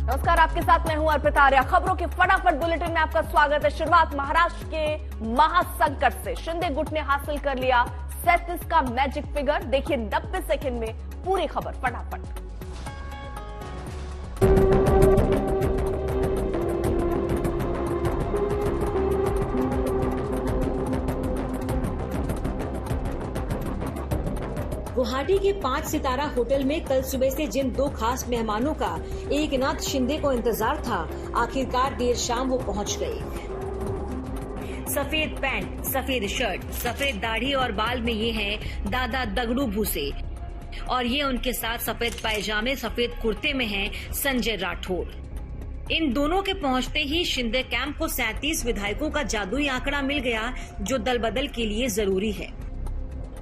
नमस्कार, आपके साथ मैं हूं अर्पिता आर्या। खबरों के फटाफट बुलेटिन में आपका स्वागत है। शुरुआत महाराष्ट्र के महासंकट से। शिंदे गुट ने हासिल कर लिया 37 का मैजिक फिगर। देखिए 90 सेकंड में पूरी खबर फटाफट। गुवाहाटी के 5 सितारा होटल में कल सुबह से जिन 2 खास मेहमानों का एकनाथ शिंदे को इंतजार था, आखिरकार देर शाम वो पहुंच गए। सफेद पैंट, सफेद शर्ट, सफेद दाढ़ी और बाल में ये हैं दादा दगड़ू भूसे, और ये उनके साथ सफेद पायजामे सफेद कुर्ते में हैं संजय राठौड़। इन दोनों के पहुंचते ही शिंदे कैंप को 37 विधायकों का जादुई आंकड़ा मिल गया, जो दल बदल के लिए जरूरी है।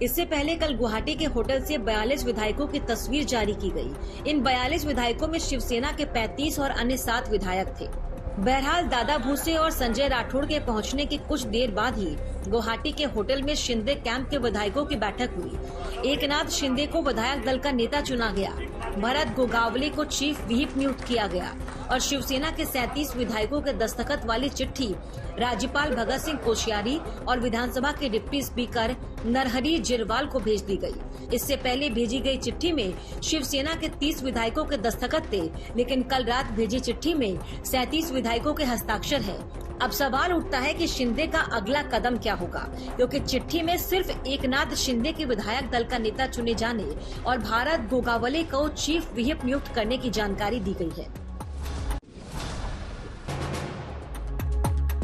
इससे पहले कल गुवाहाटी के होटल से 42 विधायकों की तस्वीर जारी की गई। इन 42 विधायकों में शिवसेना के 35 और अन्य 7 विधायक थे। बहरहाल दादा भूसे और संजय राठौड़ के पहुंचने के कुछ देर बाद ही गुवाहाटी के होटल में शिंदे कैंप के विधायकों की बैठक हुई। एकनाथ शिंदे को विधायक दल का नेता चुना गया, भरत गोगावले को चीफ व्हिप नियुक्त किया गया और शिवसेना के 37 विधायकों के दस्तखत वाली चिट्ठी राज्यपाल भगत सिंह कोश्यारी और विधानसभा के डिप्टी स्पीकर नरहरी जिरवाल को भेज दी गई। इससे पहले भेजी गई चिट्ठी में शिवसेना के 30 विधायकों के दस्तखत थे, लेकिन कल रात भेजी चिट्ठी में 37 विधायकों के हस्ताक्षर है। अब सवाल उठता है कि शिंदे का अगला कदम क्या होगा, क्योंकि चिट्ठी में सिर्फ एकनाथ शिंदे के विधायक दल का नेता चुने जाने और भारत गोगावले को चीफ व्हिप नियुक्त करने की जानकारी दी गई है।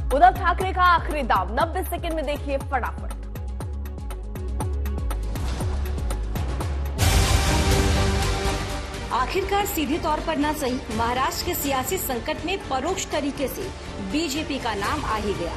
उद्धव ठाकरे का आखिरी दाव 90 सेकंड में देखिए फटाफट। आखिरकार सीधे तौर पर न सही, महाराष्ट्र के सियासी संकट में परोक्ष तरीके से बीजेपी का नाम आ ही गया।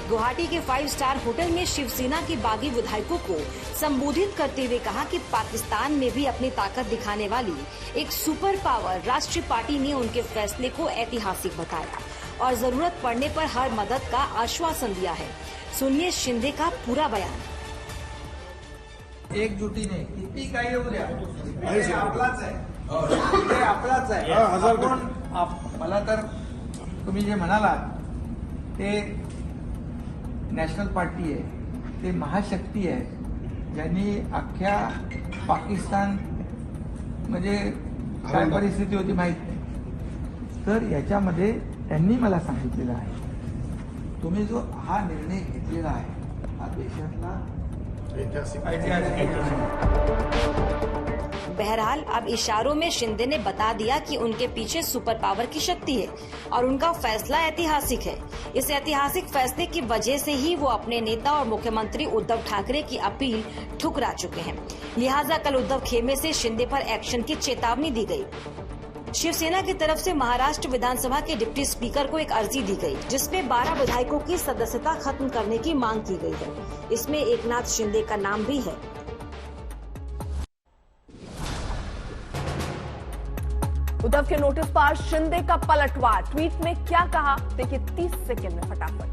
गुवाहाटी के 5 स्टार होटल में शिवसेना के बागी विधायकों को संबोधित करते हुए कहा कि पाकिस्तान में भी अपनी ताकत दिखाने वाली एक सुपर पावर राष्ट्रीय पार्टी ने उनके फैसले को ऐतिहासिक बताया और जरूरत पड़ने पर हर मदद का आश्वासन दिया है। सुनिए शिंदे का पूरा बयान। एकजुटीने किती काही होऊ द्या, आपलाच आहे। मला तर तुम्ही जे म्हणालात ते नॅशनल पार्टी आहे, ते महाशक्ती आहे, ज्यांनी अख्ख्या पाकिस्तान म्हणजे काय परिस्थिती होती माहित नाही। तर याच्यामध्ये त्यांनी मला सांगितलेलं आहे, तुम्ही जो हा निर्णय घेतलेला आहे हा देशातला बहरहाल अब इशारों में शिंदे ने बता दिया कि उनके पीछे सुपर पावर की शक्ति है और उनका फैसला ऐतिहासिक है। इस ऐतिहासिक फैसले की वजह से ही वो अपने नेता और मुख्यमंत्री उद्धव ठाकरे की अपील ठुकरा चुके हैं। लिहाजा कल उद्धव खेमे से शिंदे पर एक्शन की चेतावनी दी गई। शिवसेना की तरफ से महाराष्ट्र विधानसभा के डिप्टी स्पीकर को एक अर्जी दी गई, जिसमें 12 विधायकों की सदस्यता खत्म करने की मांग की गई है। इसमें एकनाथ शिंदे का नाम भी है। उद्धव के नोटिस पर शिंदे का पलटवार। ट्वीट में क्या कहा, देखिए 30 सेकंड में फटाफट।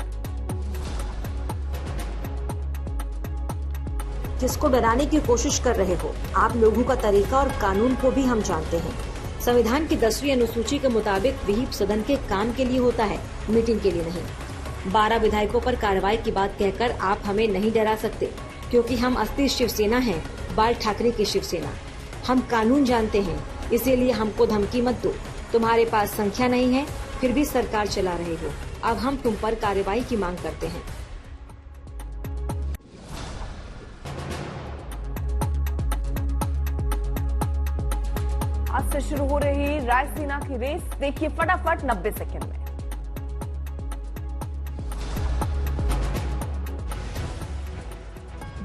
जिसको डराने की कोशिश कर रहे हो, आप लोगों का तरीका और कानून को भी हम जानते हैं। संविधान की 10वीं अनुसूची के मुताबिक व्हिप सदन के काम के लिए होता है, मीटिंग के लिए नहीं। 12 विधायकों पर कार्रवाई की बात कहकर आप हमें नहीं डरा सकते, क्योंकि हम असली शिवसेना हैं, बाल ठाकरे की शिवसेना। हम कानून जानते हैं, इसीलिए हमको धमकी मत दो। तुम्हारे पास संख्या नहीं है, फिर भी सरकार चला रहे हो। अब हम तुम पर कार्रवाई की मांग करते हैं। आज से शुरू हो रही रायसीना की रेस, देखिए फटाफट 90 सेकंड में।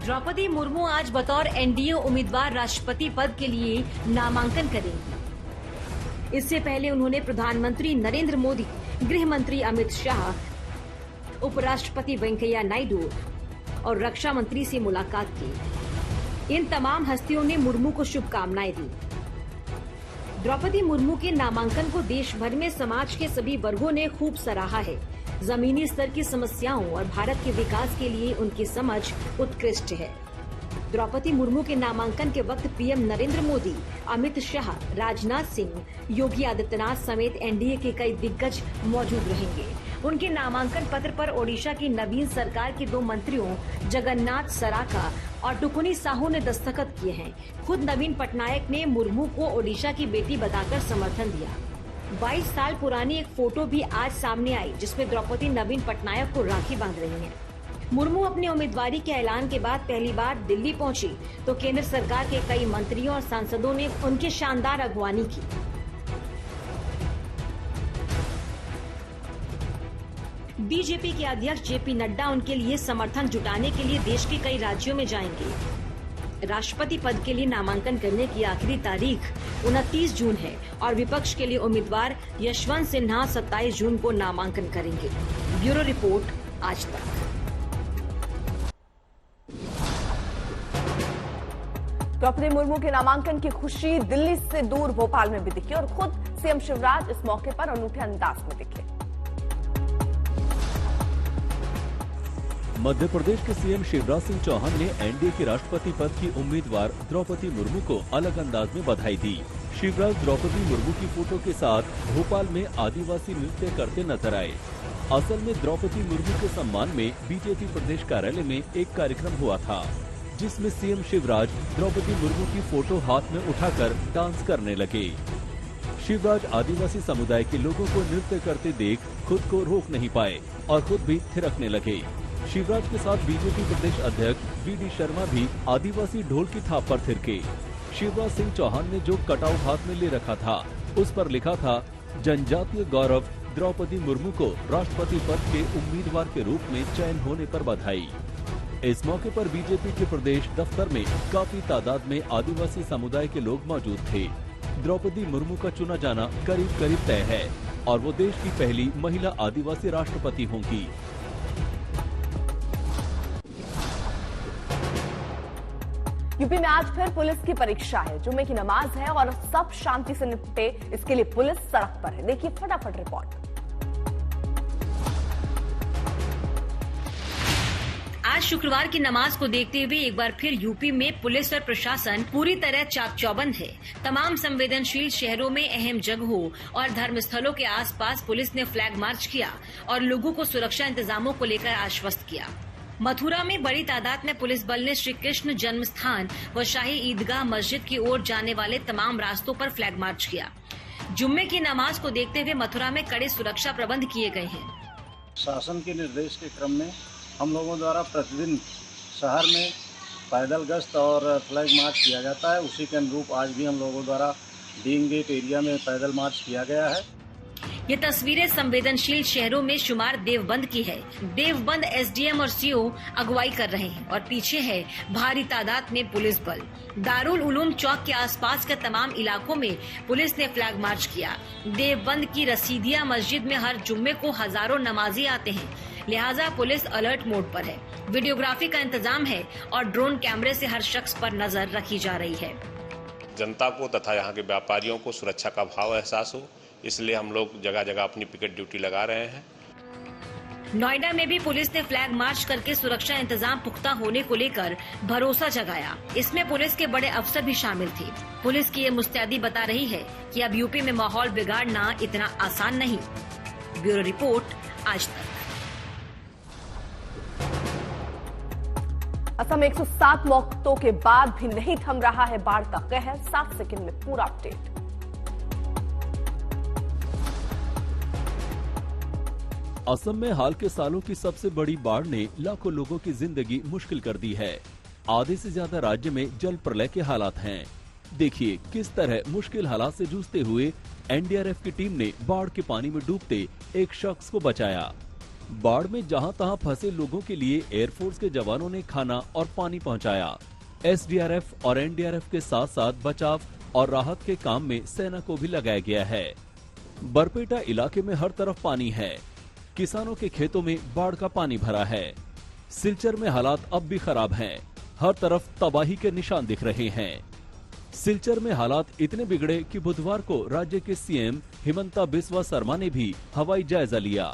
द्रौपदी मुर्मू आज बतौर एनडीए उम्मीदवार राष्ट्रपति पद के लिए नामांकन करेंगी। इससे पहले उन्होंने प्रधानमंत्री नरेंद्र मोदी, गृह मंत्री अमित शाह, उपराष्ट्रपति वेंकैया नायडू और रक्षा मंत्री से मुलाकात की। इन तमाम हस्तियों ने मुर्मू को शुभकामनाएं दी। द्रौपदी मुर्मू के नामांकन को देश भर में समाज के सभी वर्गों ने खूब सराहा है। जमीनी स्तर की समस्याओं और भारत के विकास के लिए उनकी समझ उत्कृष्ट है। द्रौपदी मुर्मू के नामांकन के वक्त पीएम नरेंद्र मोदी, अमित शाह, राजनाथ सिंह, योगी आदित्यनाथ समेत एनडीए के कई दिग्गज मौजूद रहेंगे। उनके नामांकन पत्र पर ओडिशा की नवीन सरकार के 2 मंत्रियों जगन्नाथ सराका और टुकुनी साहू ने दस्तखत किए हैं। खुद नवीन पटनायक ने मुर्मू को ओडिशा की बेटी बताकर समर्थन दिया। 22 साल पुरानी एक फोटो भी आज सामने आई, जिसमें द्रौपदी नवीन पटनायक को राखी बांध रही हैं। मुर्मू अपनी उम्मीदवारी के ऐलान के बाद पहली बार दिल्ली पहुंची तो केंद्र सरकार के कई मंत्रियों और सांसदों ने उनकी शानदार अगवानी की। बीजेपी के अध्यक्ष जेपी नड्डा उनके लिए समर्थन जुटाने के लिए देश के कई राज्यों में जाएंगे। राष्ट्रपति पद के लिए नामांकन करने की आखिरी तारीख 29 जून है और विपक्ष के लिए उम्मीदवार यशवंत सिन्हा 27 जून को नामांकन करेंगे। ब्यूरो रिपोर्ट, आज तक। द्रौपदी मुर्मू के नामांकन की खुशी दिल्ली से दूर भोपाल में भी दिखी और खुद सीएम शिवराज इस मौके पर अनूठे अंदाज में दिखे। मध्य प्रदेश के सीएम शिवराज सिंह चौहान ने एनडीए की राष्ट्रपति पद की उम्मीदवार द्रौपदी मुर्मू को अलग अंदाज में बधाई दी। शिवराज द्रौपदी मुर्मू की फोटो के साथ भोपाल में आदिवासी नृत्य करते नजर आए। असल में द्रौपदी मुर्मू के सम्मान में बीजेपी प्रदेश कार्यालय में एक कार्यक्रम हुआ था, जिसमें सीएम शिवराज द्रौपदी मुर्मू की फोटो हाथ में उठाकर डांस करने लगे। शिवराज आदिवासी समुदाय के लोगों को नृत्य करते देख खुद को रोक नहीं पाए और खुद भी थिरकने लगे। शिवराज के साथ बीजेपी प्रदेश अध्यक्ष वीडी शर्मा भी आदिवासी ढोल की थाप पर थिरके। शिवराज सिंह चौहान ने जो कटआउट हाथ में ले रखा था, उस पर लिखा था, जनजातीय गौरव द्रौपदी मुर्मू को राष्ट्रपति पद के उम्मीदवार के रूप में चयन होने पर बधाई। इस मौके पर बीजेपी के प्रदेश दफ्तर में काफी तादाद में आदिवासी समुदाय के लोग मौजूद थे। द्रौपदी मुर्मू का चुना जाना करीब करीब तय है और वो देश की पहली महिला आदिवासी राष्ट्रपति होंगी। यूपी में आज फिर पुलिस की परीक्षा है। जुम्मे की नमाज है और सब शांति से निपटे, इसके लिए पुलिस सड़क पर है। देखिए फटाफट रिपोर्ट। आज शुक्रवार की नमाज को देखते हुए एक बार फिर यूपी में पुलिस और प्रशासन पूरी तरह चाक चौबंद है। तमाम संवेदनशील शहरों में अहम जगहों और धर्मस्थलों के आसपास पुलिस ने फ्लैग मार्च किया और लोगों को सुरक्षा इंतजामों को लेकर आश्वस्त किया। मथुरा में बड़ी तादाद में पुलिस बल ने श्री कृष्ण जन्म स्थान व शाही ईदगाह मस्जिद की ओर जाने वाले तमाम रास्तों पर फ्लैग मार्च किया। जुम्मे की नमाज को देखते हुए मथुरा में कड़े सुरक्षा प्रबंध किए गए हैं। शासन के निर्देश के क्रम में हम लोगों द्वारा प्रतिदिन शहर में पैदल गश्त और फ्लैग मार्च किया जाता है। उसी के अनुरूप आज भी हम लोगों द्वारा डीन गेट एरिया में पैदल मार्च किया गया है। ये तस्वीरें संवेदनशील शहरों में शुमार देवबंद की है। देवबंद एसडीएम और सीओ अगुवाई कर रहे हैं और पीछे है भारी तादाद में पुलिस बल। दारुल उलूम चौक के आसपास के तमाम इलाकों में पुलिस ने फ्लैग मार्च किया। देवबंद की रसीदिया मस्जिद में हर जुम्मे को हजारों नमाजी आते हैं, लिहाजा पुलिस अलर्ट मोड पर है। वीडियोग्राफी का इंतजाम है और ड्रोन कैमरे से हर शख्स पर नजर रखी जा रही है। जनता को तथा यहाँ के व्यापारियों को सुरक्षा का भाव एहसास हो, इसलिए हम लोग जगह जगह अपनी पिकेट ड्यूटी लगा रहे हैं। नोएडा में भी पुलिस ने फ्लैग मार्च करके सुरक्षा इंतजाम पुख्ता होने को लेकर भरोसा जगाया। इसमें पुलिस के बड़े अफसर भी शामिल थे। पुलिस की ये मुस्तैदी बता रही है कि अब यूपी में माहौल बिगाड़ना इतना आसान नहीं। ब्यूरो रिपोर्ट, आज तक। असम में 107 मौतों के बाद भी नहीं थम रहा है बाढ़ का कहर। 7 सेकंड में पूरा अपडेट। असम में हाल के सालों की सबसे बड़ी बाढ़ ने लाखों लोगों की जिंदगी मुश्किल कर दी है। आधे से ज्यादा राज्य में जल प्रलय के हालात हैं। देखिए किस तरह मुश्किल हालात से जूझते हुए एनडीआरएफ की टीम ने बाढ़ के पानी में डूबते एक शख्स को बचाया। बाढ़ में जहां तहां फंसे लोगों के लिए एयरफोर्स के जवानों ने खाना और पानी पहुंचाया। एसडीआरएफ और एनडीआरएफ के साथ साथ बचाव और राहत के काम में सेना को भी लगाया गया है। बरपेटा इलाके में हर तरफ पानी है। किसानों के खेतों में बाढ़ का पानी भरा है। सिलचर में हालात अब भी खराब हैं। हर तरफ तबाही के निशान दिख रहे हैं। सिलचर में हालात इतने बिगड़े कि बुधवार को राज्य के सीएम हिमंता बिस्वा शर्मा ने भी हवाई जायजा लिया।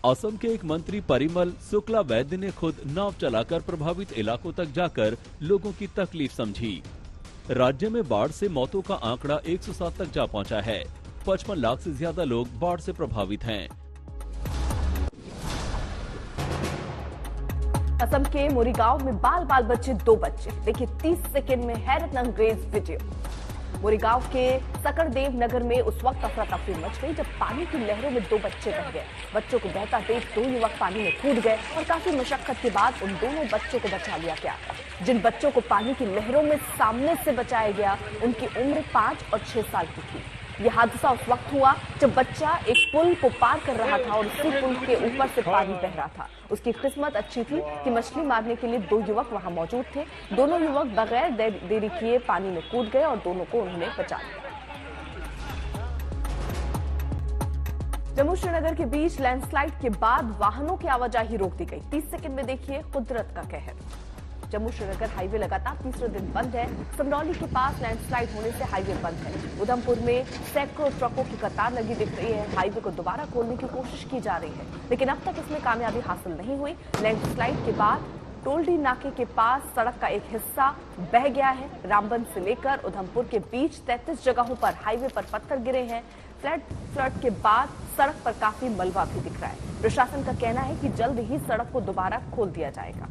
असम के एक मंत्री परिमल शुक्ला वैद्य ने खुद नाव चलाकर प्रभावित इलाकों तक जाकर लोगों की तकलीफ समझी। राज्य में बाढ़ से मौतों का आंकड़ा 107 तक जा पहुंचा है। 55 लाख से ज्यादा लोग बाढ़ से प्रभावित हैं। असम के मोरीगांव में बाल बाल बच्चे 2 बच्चे। देखिए 30 सेकंड में हैरत अंगेज वीडियो। मोरीगांव के सकरदेव नगर में उस वक्त अफरा तफरी मच गई जब पानी की लहरों में 2 बच्चे बह गए। बच्चों को बहता देख 2 युवक पानी में कूद गए और काफी मशक्कत के बाद उन दोनों बच्चों को बचा लिया गया। जिन बच्चों को पानी की लहरों में सामने से बचाया गया उनकी उम्र 5 और 6 साल की थी। यह हादसा उस वक्त हुआ जब बच्चा एक पुल को पार कर रहा था और उसी पुल के ऊपर से पानी बह रहा था। उसकी किस्मत अच्छी थी कि मछली मारने के लिए 2 युवक वहां मौजूद थे। दोनों युवक बगैर देरी किए पानी में कूद गए और दोनों को उन्होंने बचा लिया। जम्मू श्रीनगर के बीच लैंडस्लाइड के बाद वाहनों की आवाजाही रोक दी गई। 30 सेकंड में देखिए कुदरत का कहर। जम्मू श्रीनगर हाईवे लगातार तीसरे दिन बंद है। समरौली के पास लैंडस्लाइड होने से हाईवे बंद है। उधमपुर में सैकड़ों ट्रकों की कतार लगी दिख रही है। हाईवे को दोबारा खोलने की कोशिश की जा रही है, लेकिन अब तक इसमें कामयाबी हासिल नहीं हुई। लैंडस्लाइड के बाद टोलडी नाके के पास सड़क का एक हिस्सा बह गया है। रामबन से लेकर उधमपुर के बीच 33 जगहों पर हाईवे पर पत्थर गिरे हैं। फ्लड के बाद सड़क पर काफी मलबा भी दिख रहा है। प्रशासन का कहना है कि जल्द ही सड़क को दोबारा खोल दिया जाएगा।